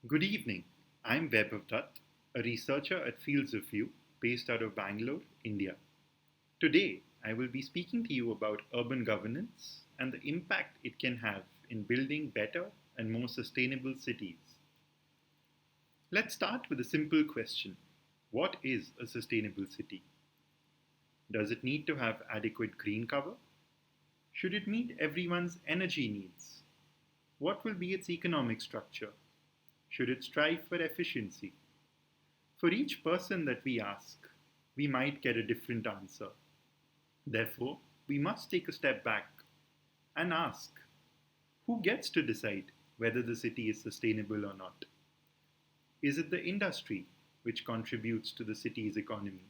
Good evening. I'm Vaibhav Dutt, a researcher at Fields of View based out of Bangalore, India. Today, I will be speaking to you about urban governance and the impact it can have in building better and more sustainable cities. Let's start with a simple question. What is a sustainable city? Does it need to have adequate green cover? Should it meet everyone's energy needs? What will be its economic structure? Should it strive for efficiency? For each person that we ask, we might get a different answer. Therefore, we must take a step back and ask, who gets to decide whether the city is sustainable or not? Is it the industry which contributes to the city's economy?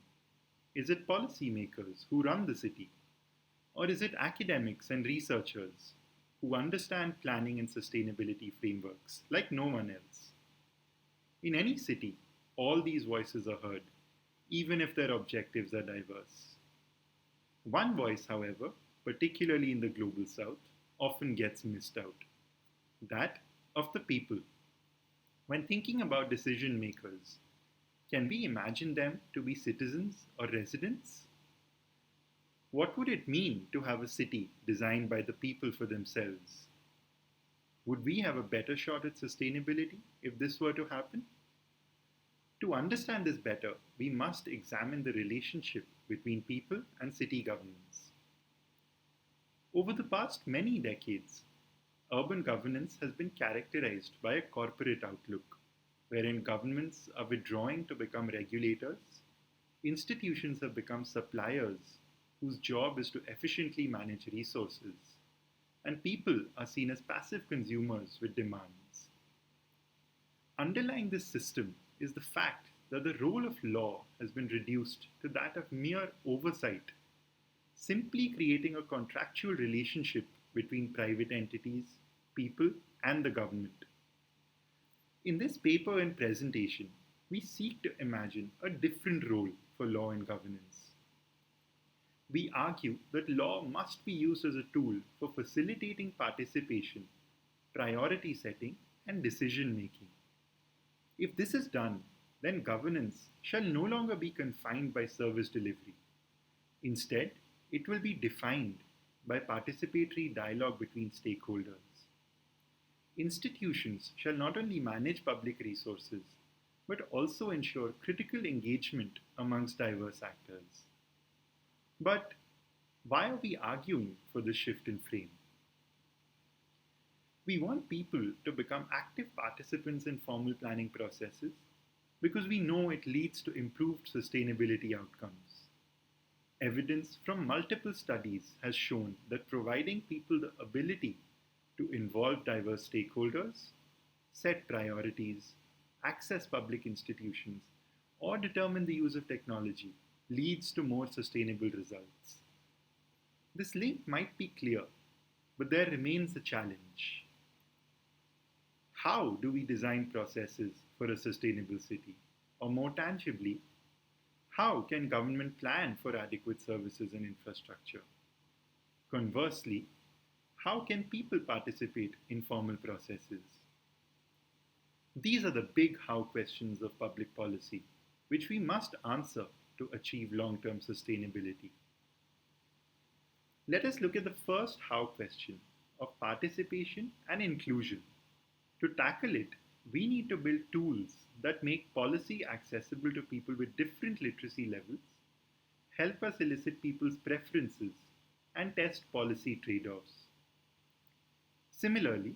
Is it policymakers who run the city? Or is it academics and researchers who understand planning and sustainability frameworks like no one else? In any city, all these voices are heard, even if their objectives are diverse. One voice, however, particularly in the global south, often gets missed out. That of the people. When thinking about decision makers, can we imagine them to be citizens or residents? What would it mean to have a city designed by the people for themselves? Would we have a better shot at sustainability if this were to happen? To understand this better, we must examine the relationship between people and city governance. Over the past many decades, urban governance has been characterized by a corporate outlook, wherein governments are withdrawing to become regulators, institutions have become suppliers whose job is to efficiently manage resources, and people are seen as passive consumers with demands. Underlying this system is the fact that the role of law has been reduced to that of mere oversight, simply creating a contractual relationship between private entities, people, and the government. In this paper and presentation, we seek to imagine a different role for law and governance. We argue that law must be used as a tool for facilitating participation, priority setting, and decision making. If this is done, then governance shall no longer be confined by service delivery. Instead, it will be defined by participatory dialogue between stakeholders. Institutions shall not only manage public resources, but also ensure critical engagement amongst diverse actors. But why are we arguing for this shift in frame? We want people to become active participants in formal planning processes because we know it leads to improved sustainability outcomes. Evidence from multiple studies has shown that providing people the ability to involve diverse stakeholders, set priorities, access public institutions, or determine the use of technology leads to more sustainable results. This link might be clear, but there remains a challenge. How do we design processes for a sustainable city? Or more tangibly, how can government plan for adequate services and infrastructure? Conversely, how can people participate in formal processes? These are the big how questions of public policy, which we must answer to achieve long-term sustainability. Let us look at the first how question of participation and inclusion. To tackle it, we need to build tools that make policy accessible to people with different literacy levels, help us elicit people's preferences, and test policy trade-offs. Similarly,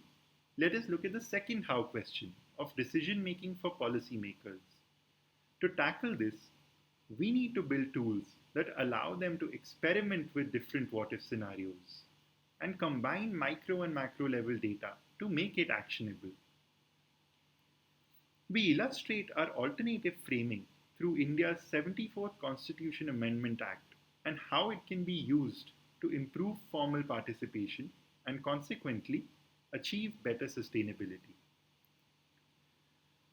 let us look at the second how question of decision-making for policymakers. To tackle this, we need to build tools that allow them to experiment with different what-if scenarios and combine micro and macro level data to make it actionable. We illustrate our alternative framing through India's 74th Constitution Amendment Act and how it can be used to improve formal participation and consequently achieve better sustainability.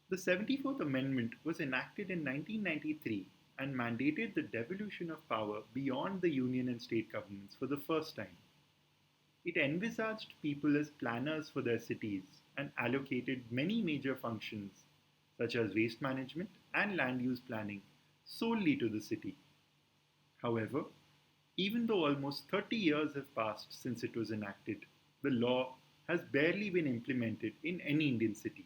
The 74th Amendment was enacted in 1993 and mandated the devolution of power beyond the union and state governments for the first time. It envisaged people as planners for their cities and allocated many major functions such as waste management and land use planning solely to the city. However, even though almost 30 years have passed since it was enacted, the law has barely been implemented in any Indian city.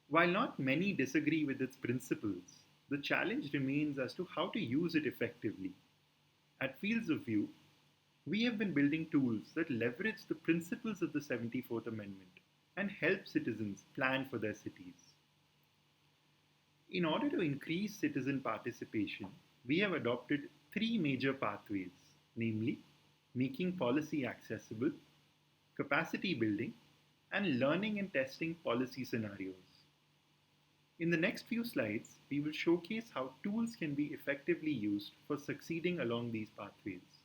While not many disagree with its principles, the challenge remains as to how to use it effectively. At Fields of View, we have been building tools that leverage the principles of the 74th Amendment and help citizens plan for their cities. In order to increase citizen participation, we have adopted three major pathways, namely making policy accessible, capacity building, and learning and testing policy scenarios. In the next few slides, we will showcase how tools can be effectively used for succeeding along these pathways.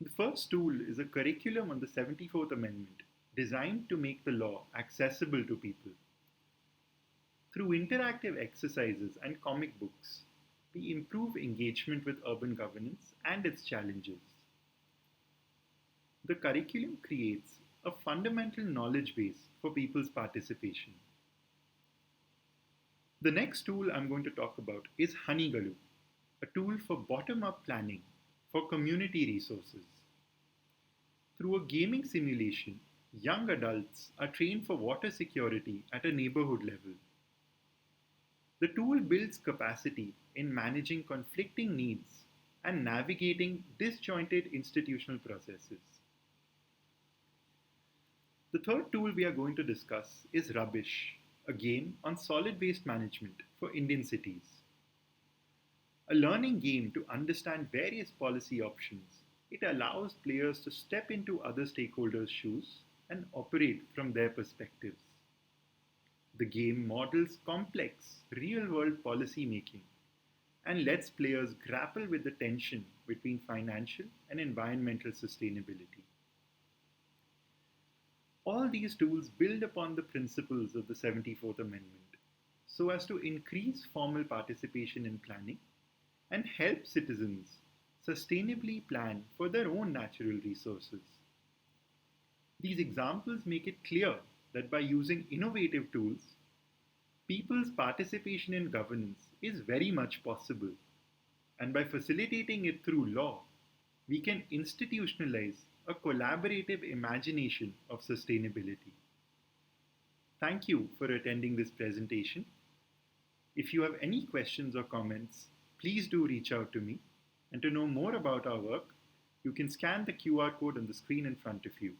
The first tool is a curriculum on the 74th Amendment designed to make the law accessible to people. Through interactive exercises and comic books, we improve engagement with urban governance and its challenges. The curriculum creates a fundamental knowledge base for people's participation. The next tool I'm going to talk about is Honeygaloo, a tool for bottom-up planning for community resources. Through a gaming simulation, young adults are trained for water security at a neighborhood level. The tool builds capacity in managing conflicting needs and navigating disjointed institutional processes. The third tool we are going to discuss is Rubbish, a game on solid waste management for Indian cities. A learning game to understand various policy options, it allows players to step into other stakeholders' shoes and operate from their perspectives. The game models complex, real-world policy making and lets players grapple with the tension between financial and environmental sustainability. All these tools build upon the principles of the 74th Amendment so as to increase formal participation in planning and help citizens sustainably plan for their own natural resources. These examples make it clear that by using innovative tools, people's participation in governance is very much possible, and by facilitating it through law, we can institutionalize a collaborative imagination of sustainability. Thank you for attending this presentation. If you have any questions or comments, please do reach out to me. And to know more about our work, you can scan the QR code on the screen in front of you.